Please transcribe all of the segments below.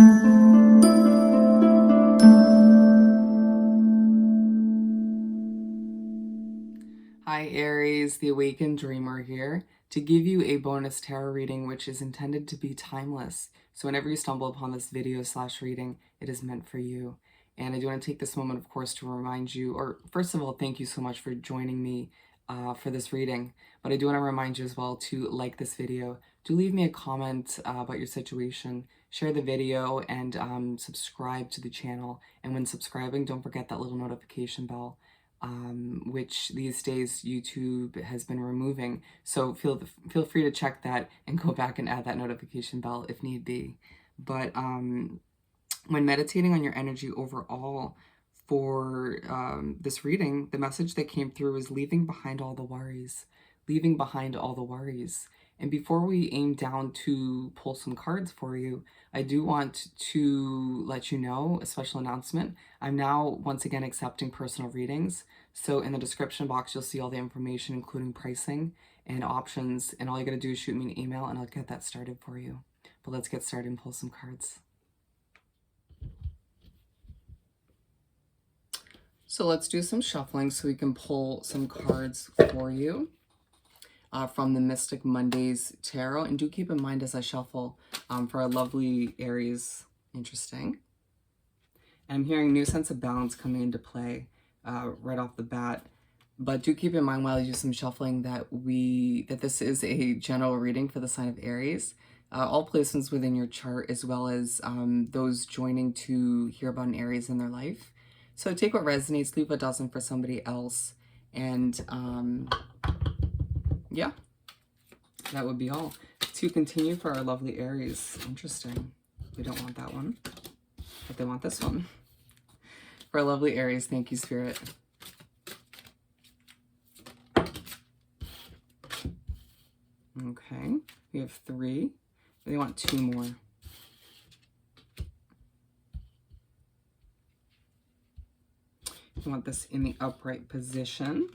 Hi Aries, the Awakened Dreamer here to give you a bonus tarot reading which is intended to be timeless. So whenever you stumble upon this video / reading, it is meant for you. And I do want to take this moment, of course, to remind you, or first of all, thank you so much for joining me for this reading. But I do want to remind you as well to like this video. Do leave me a comment about your situation. Share the video and subscribe to the channel. And when subscribing, don't forget that little notification bell. Which these days YouTube has been removing. So feel free to check that and go back and add that notification bell if need be. But when meditating on your energy overall for this reading, the message that came through is leaving behind all the worries. Leaving behind all the worries. And before we aim down to pull some cards for you, I do want to let you know, a special announcement. I'm now once again accepting personal readings. So in the description box, you'll see all the information, including pricing and options. And all you gotta do is shoot me an email and I'll get that started for you. But let's get started and pull some cards. So let's do some shuffling so we can pull some cards for you. From the Mystic Mondays Tarot. And do keep in mind as I shuffle for our lovely Aries. Interesting. And I'm hearing new sense of balance coming into play right off the bat. But do keep in mind while I do some shuffling that this is a general reading for the sign of Aries. All placements within your chart, as well as those joining to hear about an Aries in their life. So take what resonates, leave what doesn't for somebody else. And yeah, that would be all. To continue for our lovely Aries. Interesting. They don't want that one, but they want this one. For our lovely Aries, thank you, Spirit. Okay, we have 3. They want 2 more. We want this in the upright position.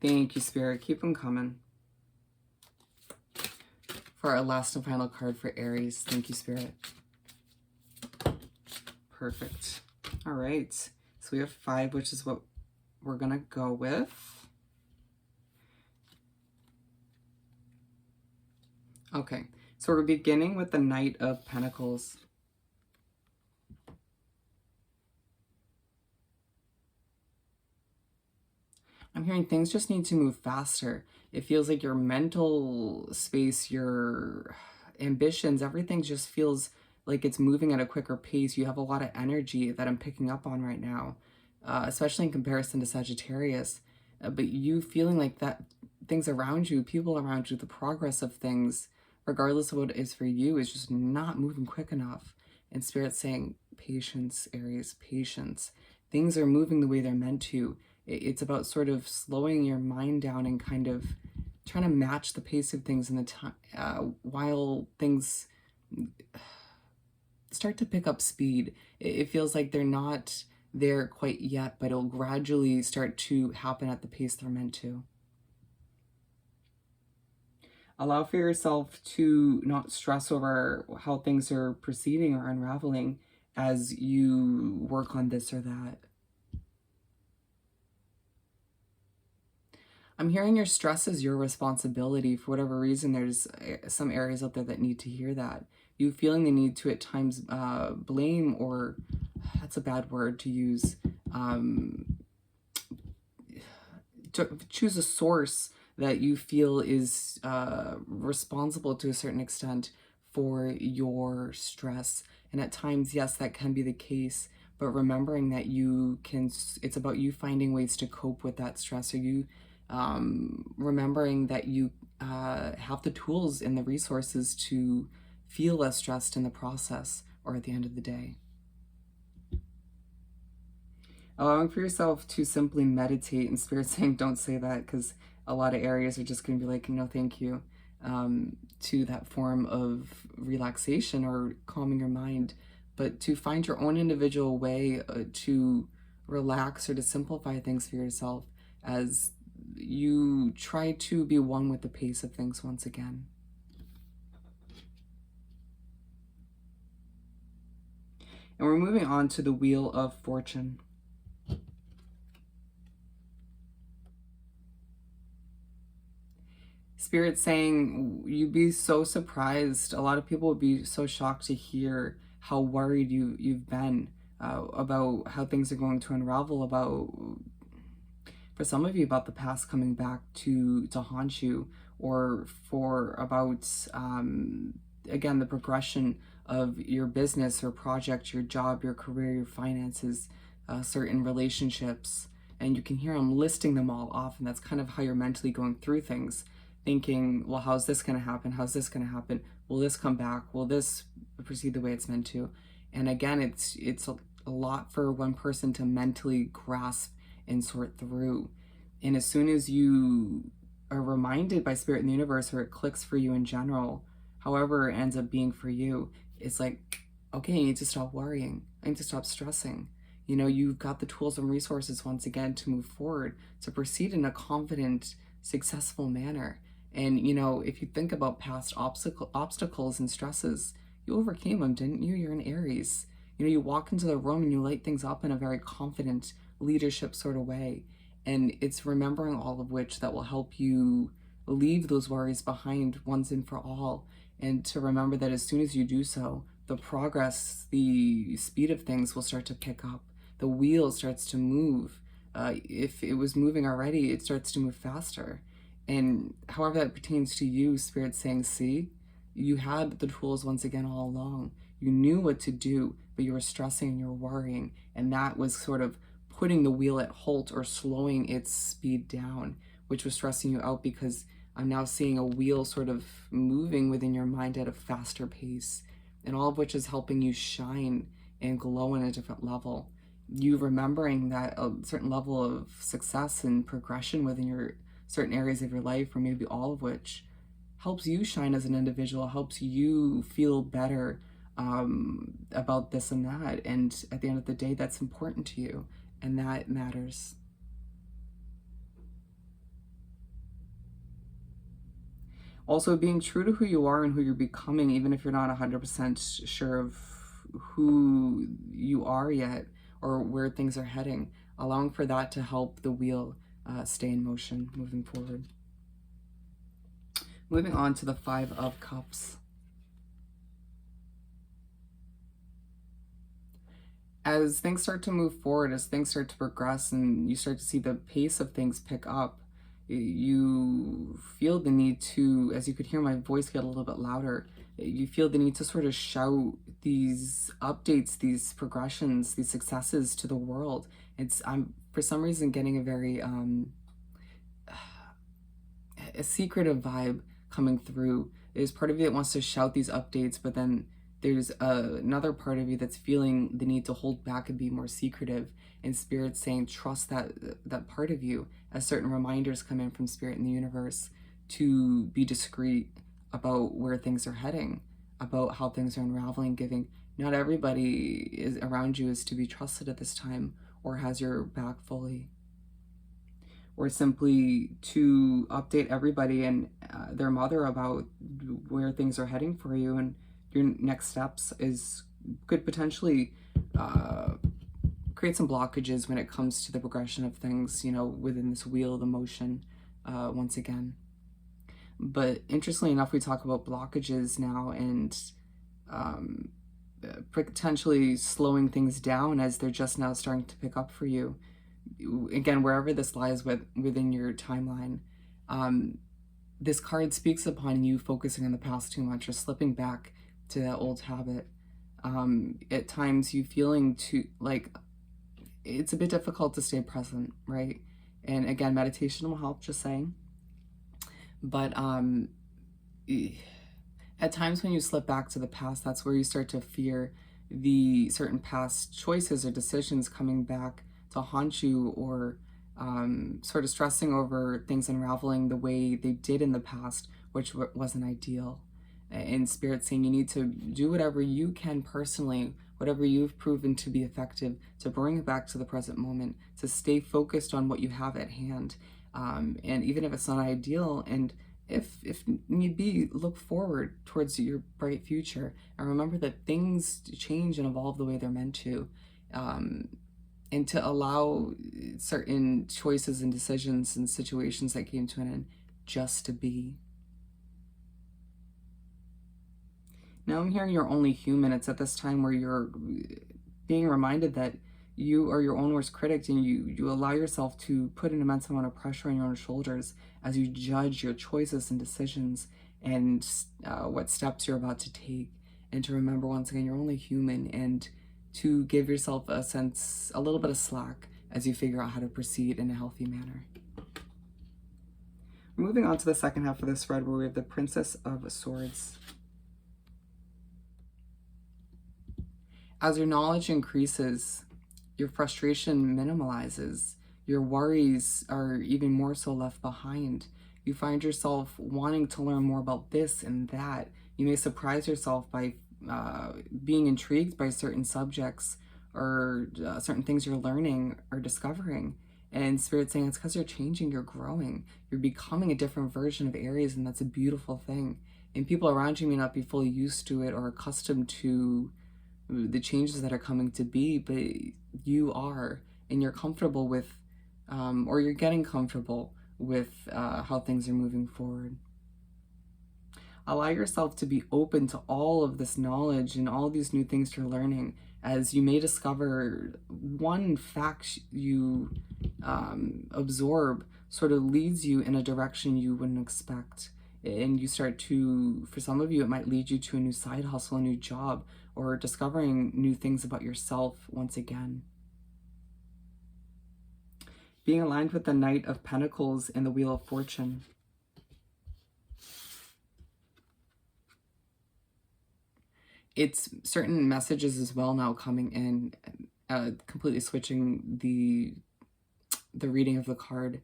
Thank you, Spirit. Keep them coming. For our last and final card for Aries. Thank you, Spirit. Perfect. All right. So we have 5, which is what we're going to go with. Okay. So we're beginning with the Knight of Pentacles. I'm hearing things just need to move faster. It feels like your mental space, your ambitions, everything just feels like it's moving at a quicker pace. You have a lot of energy that I'm picking up on right now, especially in comparison to Sagittarius. But you feeling like that things around you, people around you, the progress of things, regardless of what it is for you, is just not moving quick enough. And Spirit's saying, patience, Aries, patience. Things are moving the way they're meant to. It's about sort of slowing your mind down and kind of trying to match the pace of things in the time while things start to pick up speed. It feels like they're not there quite yet, but it'll gradually start to happen at the pace they're meant to. Allow for yourself to not stress over how things are proceeding or unraveling as you work on this or that. I'm hearing your stress is your responsibility. For whatever reason, there's some areas out there that need to hear that. You feeling the need to at times blame, or that's a bad word to use, to choose a source that you feel is responsible to a certain extent for your stress. And at times, yes, that can be the case, but remembering that it's about you finding ways to cope with that stress, or you remembering that you have the tools and the resources to feel less stressed in the process or at the end of the day. Allowing for yourself to simply meditate, and Spirit saying don't say that, because a lot of areas are just going to be like, no thank you, to that form of relaxation or calming your mind, but to find your own individual way to relax or to simplify things for yourself as you try to be one with the pace of things once again. And we're moving on to the Wheel of Fortune. Spirit saying you'd be so surprised. A lot of people would be so shocked to hear how worried you've been about how things are going to unravel, about, for some of you, about the past coming back to haunt you, or for about again, the progression of your business or project, your job, your career, your finances, certain relationships. And you can hear I'm listing them all off, and that's kind of how you're mentally going through things, thinking, well, how's this going to happen? How's this going to happen? Will this come back? Will this proceed the way it's meant to? And again, it's a lot for one person to mentally grasp and sort through. And as soon as you are reminded by Spirit in the universe, or it clicks for you in general, however it ends up being for you, it's like, okay, I need to stop worrying. I need to stop stressing. You know, you've got the tools and resources once again to move forward, to proceed in a confident, successful manner. And, you know, if you think about past obstacles and stresses, you overcame them, didn't you? You're an Aries. You know, you walk into the room and you light things up in a very confident leadership sort of way. And it's remembering all of which that will help you leave those worries behind once and for all. And to remember that as soon as you do so, the progress, the speed of things will start to pick up. The wheel starts to move. If it was moving already, it starts to move faster. And however that pertains to you, Spirit's saying, see, you had the tools once again all along. You knew what to do, but you were stressing and you were worrying. And that was sort of putting the wheel at halt or slowing its speed down, which was stressing you out, because I'm now seeing a wheel sort of moving within your mind at a faster pace, and all of which is helping you shine and glow in a different level. You remembering that a certain level of success and progression within your certain areas of your life, or maybe all of which, helps you shine as an individual, helps you feel better about this and that. And at the end of the day, that's important to you, and that matters. Also, being true to who you are and who you're becoming, even if you're not 100% sure of who you are yet or where things are heading, allowing for that to help the wheel stay in motion moving forward. Moving on to the Five of Cups. As things start to move forward, as things start to progress, and you start to see the pace of things pick up, you feel the need to, as you could hear my voice get a little bit louder, you feel the need to sort of shout these updates, these progressions, these successes to the world. I'm for some reason getting a very a secretive vibe coming through. There's part of you that wants to shout these updates, but then there's another part of you that's feeling the need to hold back and be more secretive. And Spirit's saying, trust that part of you, as certain reminders come in from Spirit in the universe to be discreet about where things are heading, about how things are unraveling, giving. Not everybody is around you is to be trusted at this time, or has your back fully. Or simply to update everybody and their mother about where things are heading for you, and your next steps could potentially create some blockages when it comes to the progression of things, you know, within this wheel of emotion once again. But interestingly enough, we talk about blockages now, and potentially slowing things down as they're just now starting to pick up for you. Again, wherever this lies within your timeline, this card speaks upon you focusing on the past too much, or slipping back to that old habit. At times you feeling like it's a bit difficult to stay present, right? And again, meditation will help, just saying. But at times when you slip back to the past, that's where you start to fear the certain past choices or decisions coming back to haunt you, or sort of stressing over things unraveling the way they did in the past, which wasn't ideal. And Spirit saying you need to do whatever you can personally, whatever you've proven to be effective, to bring it back to the present moment, to stay focused on what you have at hand. And even if it's not ideal, and if need be, look forward towards your bright future, and remember that things change and evolve the way they're meant to, and to allow certain choices and decisions and situations that came to an end just to be. Now I'm hearing you're only human. It's at this time where you're being reminded that you are your own worst critic, and you allow yourself to put an immense amount of pressure on your own shoulders as you judge your choices and decisions and what steps you're about to take. And to remember, once again, you're only human, and to give yourself a little bit of slack as you figure out how to proceed in a healthy manner. Moving on to the second half of this spread, where we have the Princess of Swords. As your knowledge increases, your frustration minimalizes, your worries are even more so left behind. You find yourself wanting to learn more about this and that. You may surprise yourself by being intrigued by certain subjects or certain things you're learning or discovering. And Spirit's saying it's because you're changing, you're growing, you're becoming a different version of Aries, and that's a beautiful thing. And people around you may not be fully used to it or accustomed to the changes that are coming to be, but you are, and you're comfortable with, or you're getting comfortable with how things are moving forward. Allow yourself to be open to all of this knowledge and all of these new things you're learning, as you may discover one fact you absorb sort of leads you in a direction you wouldn't expect. And you start to, for some of you, it might lead you to a new side hustle, a new job, or discovering new things about yourself once again. Being aligned with the Knight of Pentacles and the Wheel of Fortune. It's certain messages as well now coming in, completely switching the reading of the card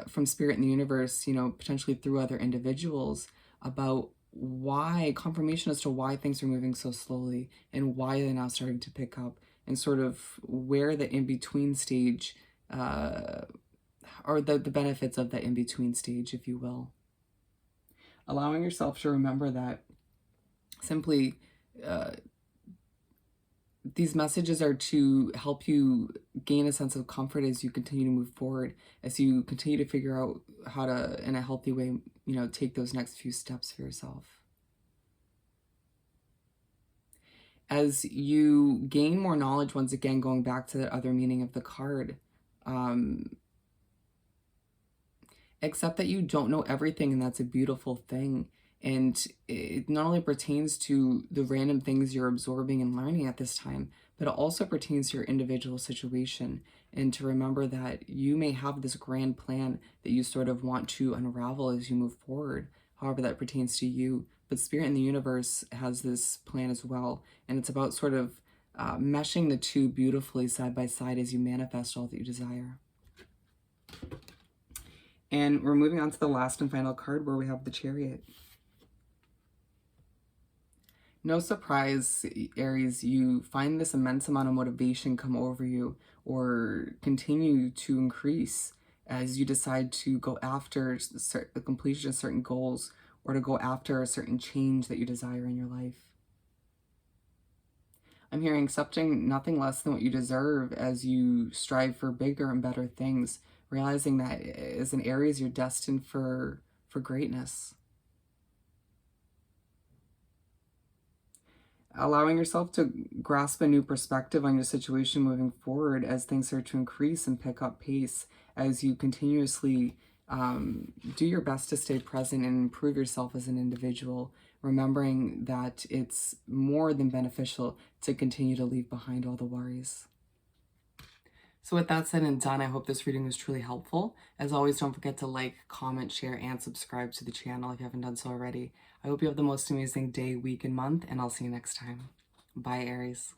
from Spirit in the universe, potentially through other individuals, about why, confirmation as to why things are moving so slowly and why they're now starting to pick up, and sort of where the in-between stage, or the benefits of that in-between stage, if you will. Allowing yourself to remember that simply these messages are to help you gain a sense of comfort as you continue to move forward, as you continue to figure out how to, in a healthy way, take those next few steps for yourself. As you gain more knowledge, once again, going back to the other meaning of the card, accept that you don't know everything, and that's a beautiful thing. And it not only pertains to the random things you're absorbing and learning at this time, but it also pertains to your individual situation. And to remember that you may have this grand plan that you sort of want to unravel as you move forward, however that pertains to you. But Spirit in the universe has this plan as well. And it's about sort of meshing the two beautifully side by side as you manifest all that you desire. And we're moving on to the last and final card, where we have the Chariot. No surprise, Aries, you find this immense amount of motivation come over you, or continue to increase, as you decide to go after the completion of certain goals, or to go after a certain change that you desire in your life. I'm hearing accepting nothing less than what you deserve as you strive for bigger and better things, realizing that as an Aries, you're destined for greatness. Allowing yourself to grasp a new perspective on your situation moving forward as things start to increase and pick up pace, as you continuously do your best to stay present and improve yourself as an individual, remembering that it's more than beneficial to continue to leave behind all the worries. So with that said and done, I hope this reading was truly helpful. As always, don't forget to like, comment, share, and subscribe to the channel if you haven't done so already. I hope you have the most amazing day, week, and month, and I'll see you next time. Bye, Aries.